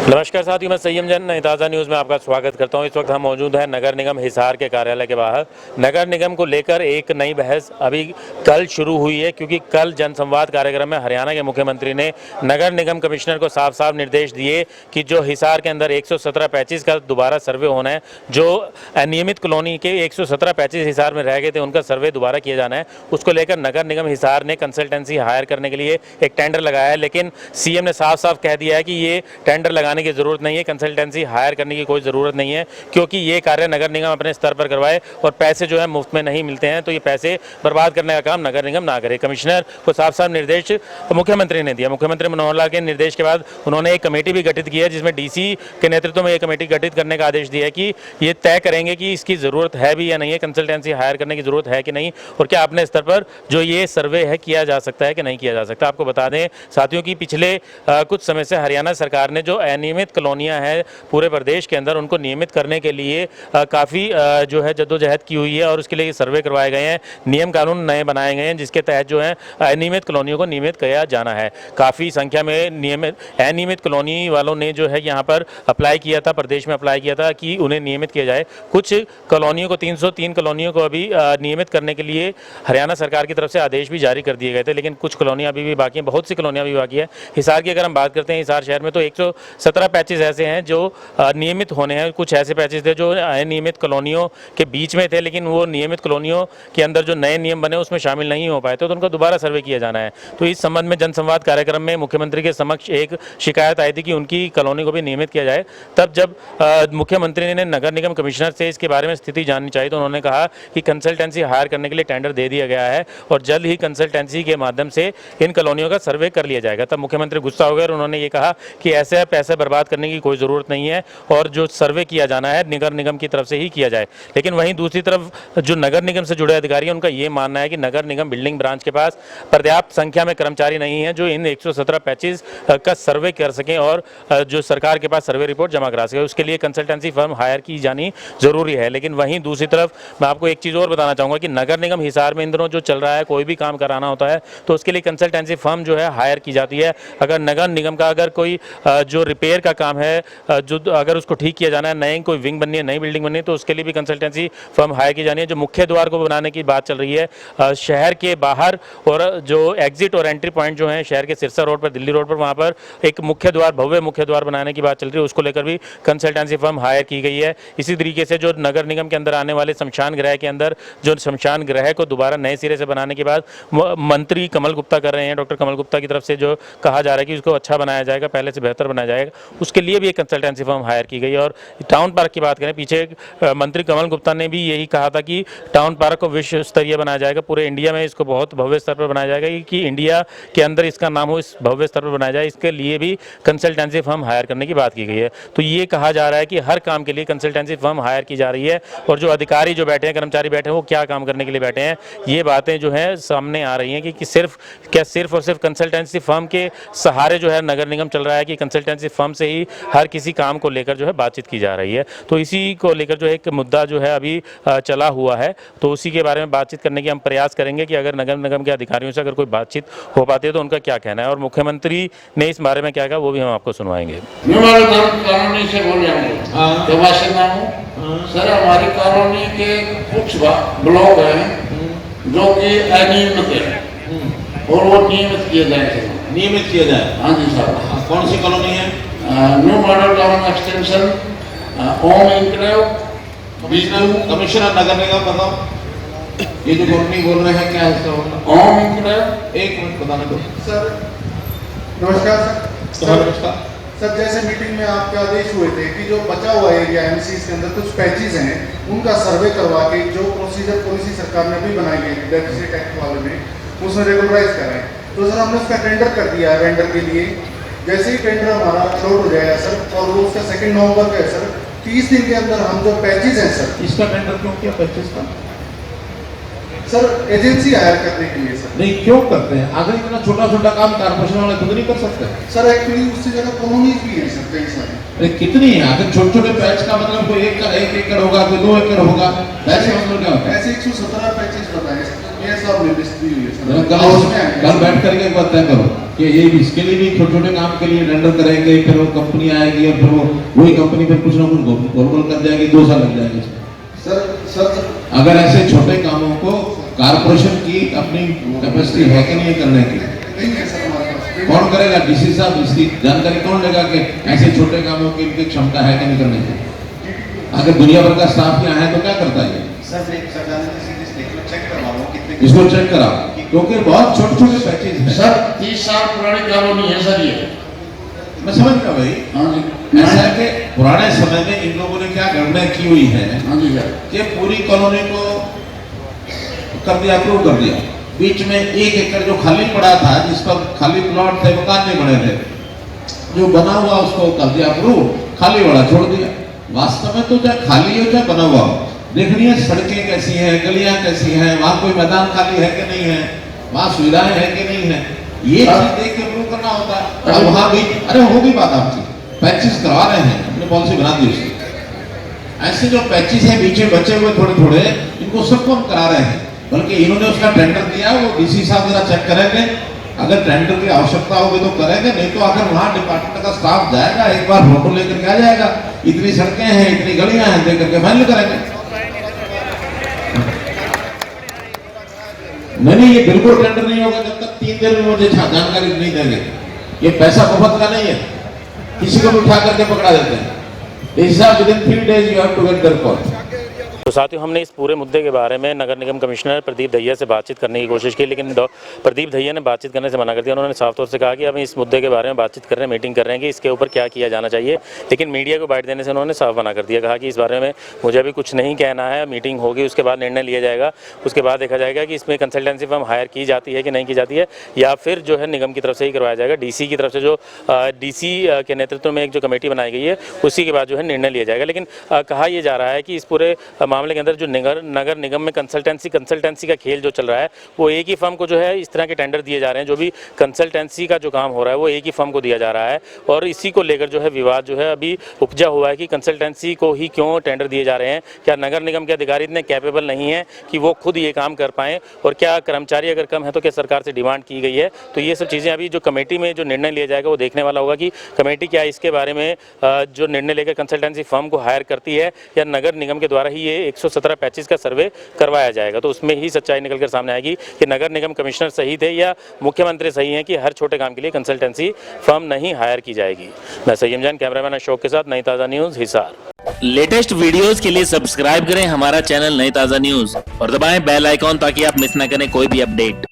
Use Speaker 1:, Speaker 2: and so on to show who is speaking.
Speaker 1: नमस्कार साथियों, मैं संयम जैन नई ताज़ा न्यूज़ में आपका स्वागत करता हूं। इस वक्त हम मौजूद हैं नगर निगम हिसार के कार्यालय के बाहर। नगर निगम को लेकर एक नई बहस अभी कल शुरू हुई है, क्योंकि कल जनसंवाद कार्यक्रम में हरियाणा के मुख्यमंत्री ने नगर निगम कमिश्नर को साफ साफ निर्देश दिए कि जो हिसार के अंदर 117 पैचेज का दोबारा सर्वे होना है, जो अनियमित कॉलोनी के 117 पैचेज हिसार में रह गए थे उनका सर्वे दोबारा किया जाना है। उसको लेकर नगर निगम हिसार ने कंसल्टेंसी हायर करने के लिए एक टेंडर लगाया है, लेकिन सीएम ने साफ साफ कह दिया है कि ये टेंडर लगाने की जरूरत नहीं है, कंसल्टेंसी हायर करने की कोई ज़रूरत नहीं है, क्योंकि ये कार्य नगर निगम अपने स्तर पर करवाए और पैसे जो है मुफ्त में नहीं मिलते हैं, तो ये पैसे बर्बाद करने का काम नगर निगम ना करे। कमिश्नर को साफ साफ निर्देश मुख्यमंत्री ने दिया। मुख्यमंत्री मनोहर लाल के निर्देश के बाद उन्होंने एक कमेटी भी गठित की है, जिसमें डीसी के नेतृत्व में ये कमेटी गठित करने का आदेश दिया है कि ये तय करेंगे कि इसकी ज़रूरत है भी या नहीं है, कंसल्टेंसी हायर करने की ज़रूरत है कि नहीं, और क्या अपने स्तर पर जो ये सर्वे है किया जा सकता है कि नहीं किया जा सकता। आपको बता दें साथियों की पिछले कुछ समय से हरियाणा सरकार ने जो अनियमित कॉलोनियां हैं पूरे प्रदेश के अंदर, उनको नियमित करने के लिए काफ़ी जो है जद्दोजहद की हुई है, और उसके लिए सर्वे करवाए गए हैं, नियम कानून नए बनाए गए हैं, जिसके तहत जो है अनियमित कॉलोनियों को नियमित किया जाना है। काफ़ी संख्या में अनियमित कॉलोनी वालों ने जो है यहाँ पर अप्लाई किया था, प्रदेश में अप्लाई किया था कि उन्हें नियमित किया जाए। कुछ कॉलोनियों को 303 कॉलोनियों को अभी नियमित करने के लिए हरियाणा सरकार की तरफ से आदेश भी जारी कर दिए गए थे, लेकिन कुछ कॉलोनियाँ अभी भी बाकी हैं, बहुत सी कॉलोनियाँ भी बाकी है। हिसार की अगर हम बात करते हैं, हिसार शहर में तो 117 पैचेज ऐसे हैं जो नियमित होने हैं। कुछ ऐसे पैचेज थे जो अनियमित कॉलोनियों के बीच में थे, लेकिन वो नियमित कॉलोनियों के अंदर जो नए नियम बने उसमें शामिल नहीं हो पाए थे, तो उनका दोबारा सर्वे किया जाना है। तो इस संबंध में जनसंवाद कार्यक्रम में मुख्यमंत्री के समक्ष एक शिकायत आई थी कि उनकी कॉलोनी को भी नियमित किया जाए। तब जब मुख्यमंत्री ने नगर निगम कमिश्नर से इसके बारे में स्थिति जाननी चाहिए, तो उन्होंने कहा कि कंसल्टेंसी हायर करने के लिए टेंडर दे दिया गया है और जल्द ही कंसल्टेंसी के माध्यम से इन कॉलोनियों का सर्वे कर लिया जाएगा। तब मुख्यमंत्री गुस्सा हो गए और उन्होंने ये कहा कि ऐसे पैसे बर्बाद करने की कोई ज़रूरत नहीं है और जो सर्वे किया जाना है नगर निगम की तरफ से ही किया जाए। लेकिन वहीं दूसरी तरफ जो नगर निगम से जुड़े अधिकारी हैं, उनका ये मानना है कि नगर निगम बिल्डिंग ब्रांच के पास पर्याप्त संख्या में कर्मचारी नहीं है जो इन 117 पैचेज का सर्वे कर सकें और जो सरकार के पास सर्वे रिपोर्ट जमा करा सके। उसके लिए कंसल्टेंसी फर्म हायर की जानी जरूरी है। लेकिन वहीं दूसरी तरफ मैं आपको एक चीज़ और बताना चाहूँगा कि नगर निगम हिसार में इन दिनों जो चल रहा है, कोई भी काम कराना होता है तो उसके लिए कंसल्टेंसी फर्म जो है हायर की जाती है। अगर नगर निगम का अगर कोई जो रिपेयर का काम है, जो अगर उसको ठीक किया जाना है, नई कोई विंग बननी है, नई बिल्डिंग बननी है, तो उसके लिए भी कंसल्टेंसी फर्म हायर की जानी है। जो मुख्य द्वार को बनाने की बात चल रही है शहर के बाहर, और जो एग्जिट और एंट्री पॉइंट जो है शहर के सिरसा रोड पर, दिल्ली रोड पर, वहाँ पर एक मुख्य द्वार, भव्य मुख्य द्वार बनाने की बात चल रही है, उसको लेकर भी कंसल्टेंसी फर्म हायर की गई है। इसी तरीके से जो नगर निगम के अंदर आने वाले शमशान गृह के अंदर, जो शमशान गृह को दोबारा नए सिरे से बनाने के बाद मंत्री कमल गुप्ता कर रहे हैं, डॉक्टर कमल गुप्ता की तरफ से जो कहा जा रहा है कि उसको अच्छा बनाया जाएगा, पहले से बेहतर बनाया जाएगा, उसके लिए भी एक कंसल्टेंसी फर्म हायर की गई। और टाउन पार्क की बात करें, पीछे मंत्री कमल गुप्ता ने भी यही कहा था कि टाउन पार्क को विश्व स्तरीय बनाया जाएगा, पूरे इंडिया में इसको बहुत भव्य स्तर पर बनाया जाएगा, कि इंडिया के अंदर इसका नाम हो, इस भव्य स्तर पर बनाया जाए। इसके लिए भी कंसल्टेंसी फर्म हायर करने की बात की गई है। तो ये कहा जा रहा है कि हर काम के लिए कंसल्टेंसी फर्म हायर की जा रही है, और जो अधिकारी जो बैठे हैं, कर्मचारी बैठे हैं, वो क्या काम करने के लिए बैठे हैं, ये बातें जो है सामने आ रही हैं कि सिर्फ और सिर्फ कंसल्टेंसी फर्म के सहारे जो है नगर निगम चल रहा है, कि कंसल्टेंसी फर्म से ही हर किसी काम को लेकर जो है बातचीत की जा रही है। तो इसी को लेकर जो एक मुद्दा जो है अभी चला हुआ है, तो उसी के बारे में बातचीत करने की हम प्रयास करेंगे कि अगर नगर निगम के अधिकारियों से अगर कोई बातचीत हो पाती है तो उनका क्या कहना है, और मुख्यमंत्री ने इस बारे में क्या कहा वो भी हम आपको सुनवाएंगे।
Speaker 2: कॉलोनी से बोल रहे हैं, तो बाशिंदा हूँ सर। हमारी कॉलोनी के कुछ ब्लॉक हैं जो कि अनियमित है और वो नियमित किए जाए।
Speaker 3: नियमित किया जाए?
Speaker 2: हाँ जी सर।
Speaker 3: कौन सी कॉलोनी है?
Speaker 2: न्यू मॉडल टाउन एक्सटेंशन, ओम इंक्लेव,
Speaker 3: कमिश्नर नगर निगम बताओ, ये जो कॉलोनी बोल रहे हैं क्या है इसका?
Speaker 2: ओम इंक्लेव।
Speaker 3: एक मिनट बताने दो
Speaker 4: सर। नमस्कार सर।
Speaker 3: नमस्कार
Speaker 4: सर, जैसे मीटिंग में आपके आदेश हुए थे कि जो बचा हुआ एरिया एमसी के अंदर कुछ पैचेज हैं, उनका सर्वे करवा के जो प्रोसीजर पॉलिसी सरकार ने भी बनाई है डेफिसिट एक्ट वाले में, उसमें रेगुलराइज करें। तो सर हमने उसका टेंडर कर दिया है वेंडर के लिए। जैसे ही टेंडर हमारा अपलोड हो जाएगा सर, और वो उसका 2 नवंबर का है सर, 30 दिन के अंदर हम जो पैचेज हैं सर।
Speaker 3: इसका टेंडर क्यों किया 25 का?
Speaker 4: सर एजेंसी हायर करने के लिए सर।
Speaker 3: नहीं, क्यों करते हैं? अगर इतना छोटा छोटा काम कारपोरेशन वाले खुद नहीं कर सकते?
Speaker 4: सर एक्चुअली उससे जगह कॉलोनीज भी है सर कई सारी।
Speaker 3: अरे कितनी है? अगर छोटे छोटे पैच का मतलब कोई 1 एकड़ होगा, कोई 2 एकड़ होगा, ऐसे मतलब क्या होता है?
Speaker 4: ऐसे 117 पैचेज बताए सर, ये सब लिस्ट दी हुई है सर।
Speaker 3: कल बैठ करके एक बार तय करो। कि ये इसके लिए भी छोटे छोटे काम के लिए टेंडर करेंगे, फिर वो कंपनी आएगी और फिर वो वही कंपनी फिर कुछ ना कुछ गोलमोल कर जाएगी, 2 साल लग जाएंगे
Speaker 4: सर
Speaker 3: अगर ऐसे छोटे कामों को कारपोरेशन की अपनी कैपेसिटी है कि नहीं करने की?
Speaker 4: नहीं है सर हमारे पास।
Speaker 3: कौन करेगा? डीसी साहब इसकी जानकारी कौन लेगा कि ऐसे छोटे कामों की इनकी क्षमता है कि नहीं करने की? अगर दुनिया भर का स्टाफ यहाँ है तो क्या करता है?
Speaker 4: सर एक चेक करवा लो कितने
Speaker 3: इसको चेक करा, क्योंकि बहुत छोटे छोटे पैचेज हैं।
Speaker 2: सर 30 साल पुरानी कॉलोनी है सर ये।
Speaker 3: मैं समझ गया भाई।
Speaker 2: हाँ जी।
Speaker 3: ऐसा है कि पुराने समय में इन लोगों ने क्या गड़बड़ की हुई है
Speaker 2: हाँ जी सर।
Speaker 3: कि पूरी कॉलोनी को कर दिया, अप्रूव कर दिया। बीच में 1 एकड़ जो खाली पड़ा था, जिस पर खाली प्लॉट थे, मकान नहीं बने थे, जो बना हुआ उसको कर दिया अप्रूव, खाली वाला छोड़ दिया। वास्तव में तो चाहे खाली हो चाहे बना हुआ हो, देखनी है सड़कें कैसी हैं, गलियां कैसी हैं, वहां कोई मैदान खाली है कि नहीं है, वहां सुविधाएं है कि नहीं है, ये चीज देख के अप्रूव करना होता है। अब वहां भी अरे होगी बात आपकी, पैचेस करवा रहे हैं, अपनी पॉलिसी बना दी उसकी। ऐसे जो पैचेस हैं बीच में बचे हुए थोड़े थोड़े, इनको सबको हम करा रहे हैं, बल्कि इन्होंने उसका टेंडर दिया, वो डीसी साहब जरा चेक करेंगे, अगर टेंडर की आवश्यकता होगी तो करेंगे, नहीं तो अगर वहां डिपार्टमेंट का स्टाफ जाएगा, एक बार फोटो लेकर के आ जाएगा, इतनी सड़कें हैं, इतनी गलियां हैं, देख करके फाइनल करेंगे। नहीं, ये बिल्कुल टेंडर नहीं होगा जब तक 3 दिन में मुझे जानकारी नहीं देंगे। ये पैसा मुफ्त का नहीं है, किसी को भी उठा करके पकड़ा देते हैं। इस हिसाब से 3 days you have to get their call.
Speaker 1: तो साथियों, हमने इस पूरे मुद्दे के बारे में नगर निगम कमिश्नर प्रदीप दहिया से बातचीत करने की कोशिश की, लेकिन प्रदीप दहिया ने बातचीत करने से मना कर दिया। उन्होंने साफ तौर से कहा कि हम इस मुद्दे के बारे में बातचीत कर रहे हैं, मीटिंग कर रहे हैं कि इसके ऊपर क्या किया जाना चाहिए, लेकिन मीडिया को बाइट देने से उन्होंने साफ मना कर दिया। कहा कि इस बारे में मुझे अभी कुछ नहीं कहना है, मीटिंग होगी उसके बाद निर्णय लिया जाएगा, उसके बाद देखा जाएगा कि इसमें कंसल्टेंसी फर्म हायर की जाती है कि नहीं की जाती है, या फिर जो है निगम की तरफ से ही करवाया जाएगा। डीसी की तरफ से जो डीसी के नेतृत्व में एक जो कमेटी बनाई गई है, उसी के बाद जो है निर्णय लिया जाएगा। लेकिन कहा यह जा रहा है कि इस पूरे मामले के अंदर जो नगर निगम में कंसल्टेंसी का खेल जो चल रहा है, वो एक ही फर्म को जो है इस तरह के टेंडर दिए जा रहे हैं, जो भी कंसल्टेंसी का जो काम हो रहा है वो एक ही फर्म को दिया जा रहा है, और इसी को लेकर जो है विवाद जो है अभी उपजा हुआ है कि कंसल्टेंसी को ही क्यों टेंडर दिए जा रहे हैं। क्या नगर निगम के अधिकारी इतने कैपेबल नहीं है कि वो खुद ये काम कर पाएँ, और क्या कर्मचारी अगर कम है तो क्या सरकार से डिमांड की गई है? तो ये सब चीज़ें अभी जो कमेटी में जो निर्णय लिया जाएगा वो देखने वाला होगा कि कमेटी क्या इसके बारे में जो निर्णय लेकर कंसल्टेंसी फर्म को हायर करती है, या नगर निगम के द्वारा ही ये 117 पैचेज का सर्वे करवाया जाएगा। तो उसमें ही सच्चाई निकल कर सामने आएगी कि नगर निगम कमिश्नर सही थे या मुख्यमंत्री सही हैं कि हर छोटे काम के लिए कंसल्टेंसी फर्म नहीं हायर की जाएगी। मैं सय्यम जैन, कैमरामैन अशोक के साथ, नई ताज़ा न्यूज़, हिसार।
Speaker 5: लेटेस्ट वीडियोस के लिए सब्सक्राइब करें हमारा चैनल नई ताज़ा न्यूज़ और दबाएं बेल आइकॉन ताकि आप मिस ना करें कोई भी अपडेट।